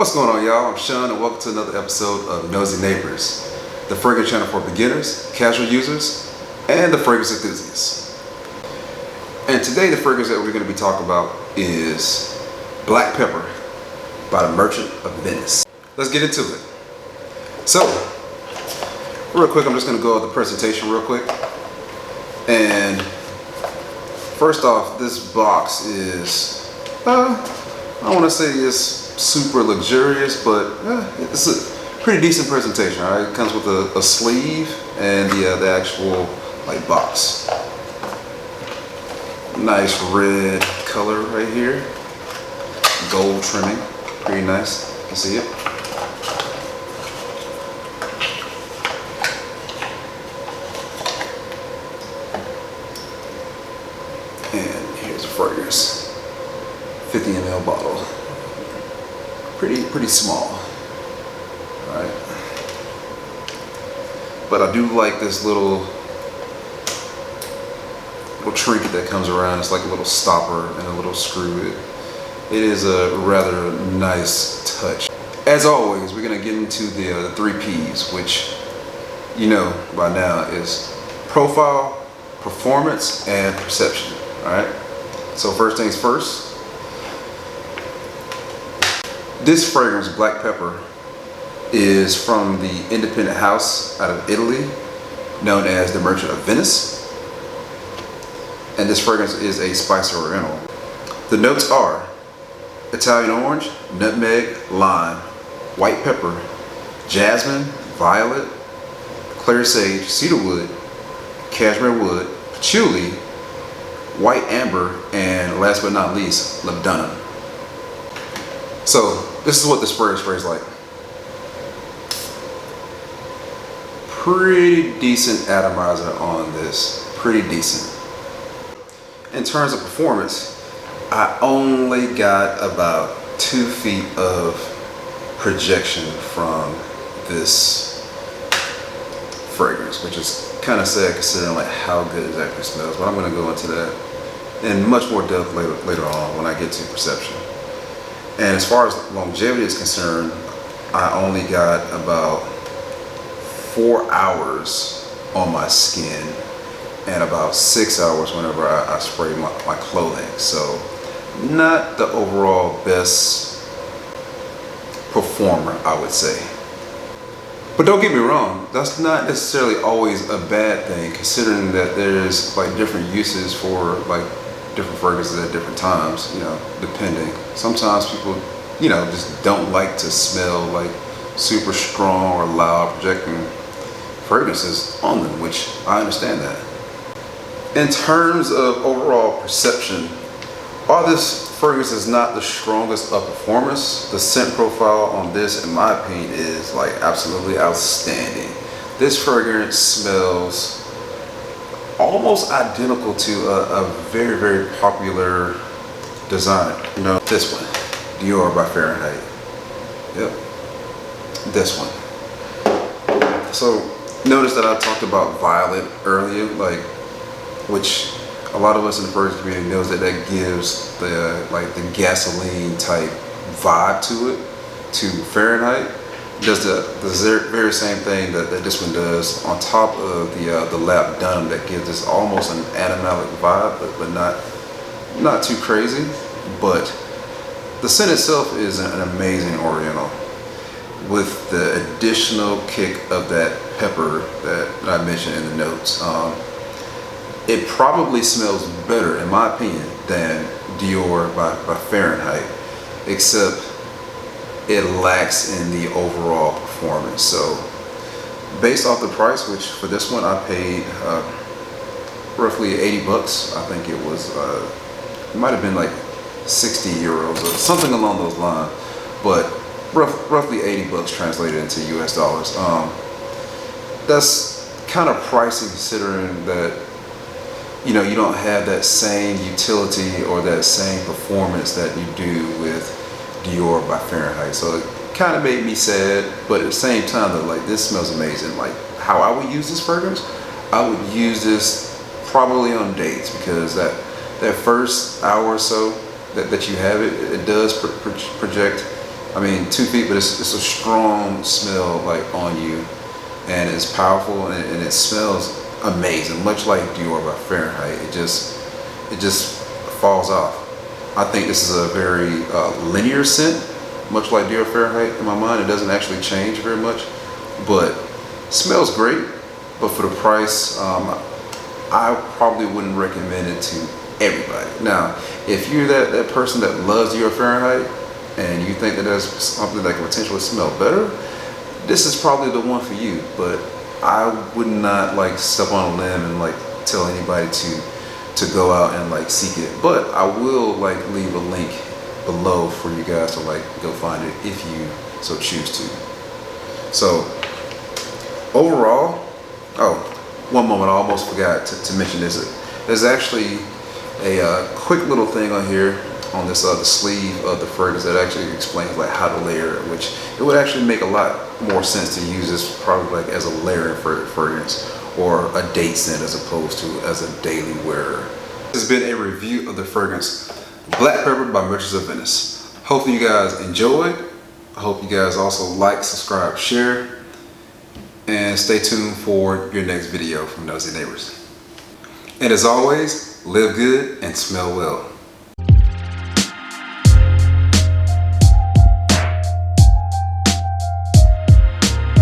What's going on, y'all? I'm Sean and welcome to another episode of Nosy Neighbors, the fragrance channel for beginners, casual users, and the fragrance enthusiasts. And today the fragrance that we're going to be talking about is Black Pepper by the Merchant of Venice. Let's get into it. So, real quick, I'm just going to go over the presentation real quick. And first off, this box is, I don't want to say it's super luxurious, but it's a pretty decent presentation. All right, it comes with a sleeve and the actual box. Nice red color right here, gold trimming, pretty nice. You can see it. And here's the fragrance, 50 ml bottle. Pretty small, all right? But I do like this little trinket that comes around. It's like a little stopper and a little screw. It is a rather nice touch. As always, we're gonna get into the 3 P's, which you know by now is profile, performance, and perception, all right? So first things first, this fragrance, Black Pepper, is from the independent house out of Italy known as the Merchant of Venice. And this fragrance is a spice oriental. The notes are Italian orange, nutmeg, lime, white pepper, jasmine, violet, clear sage, cedarwood, cashmere wood, patchouli, white amber, and last but not least, labdanum. So this is what the spray is like. Pretty decent atomizer on this, pretty decent. In terms of performance, I only got about 2 feet of projection from this fragrance, which is kind of sad considering how good it actually smells. But I'm going to go into that in much more depth later on when I get to perception. And as far as longevity is concerned, I only got about 4 hours on my skin and about 6 hours whenever I spray my clothing. So not the overall best performer, I would say. But don't get me wrong, that's not necessarily always a bad thing, considering that there's different uses for different fragrances at different times, depending. Sometimes people, just don't like to smell super strong or loud projecting fragrances on them, which I understand that. In terms of overall perception, while this fragrance is not the strongest of performance, the scent profile on this, in my opinion, is absolutely outstanding. This fragrance smells almost identical to a very, very popular design. This one, Dior by Fahrenheit. Yep, this one. So notice that I talked about violet earlier, which a lot of us in the fragrance community knows that gives the gasoline type vibe to it. To Fahrenheit does the very same thing that this one does, on top of the labdanum that gives this almost an animalic vibe, but not too crazy. But the scent itself is an amazing oriental, with the additional kick of that pepper that I mentioned in the notes. It probably smells better, in my opinion, than Dior by Fahrenheit, except it lacks in the overall performance. So based off the price, which for this one I paid roughly 80 bucks, I think it was, it might have been 60 euros or something along those lines, but roughly 80 bucks translated into US dollars. That's kind of pricey considering that you don't have that same utility or that same performance that you do with Dior by Fahrenheit. So it kind of made me sad, but at the same time though, this smells amazing. How I would use this fragrance, I would use this probably on dates, because that first hour or so that you have it does project I mean, 2 feet, but it's a strong smell like on you, and it's powerful, and it smells amazing, much like Dior by Fahrenheit. It just falls off. I think this is a very linear scent, much like Dior Fahrenheit in my mind. It doesn't actually change very much, but smells great. But for the price, I probably wouldn't recommend it to everybody. Now, if you're that person that loves Dior Fahrenheit and you think that there's something that can potentially smell better, this is probably the one for you. But I would not like step on a limb and like tell anybody to go out and like seek it. But I will like leave a link below for you guys to like go find it if you so choose to. So overall, oh, one moment, I almost forgot to mention this. There's actually a quick little thing on here on this the sleeve of the fragrance that actually explains like how to layer it, which it would actually make a lot more sense to use this probably like as a layering fragrance or a date scent as opposed to as a daily wearer. This has been a review of the fragrance Black Pepper by Merchants of Venice. Hopefully you guys enjoyed. I hope you guys also like, subscribe, share, and stay tuned for your next video from Nosy Neighbors. And as always, live good and smell well.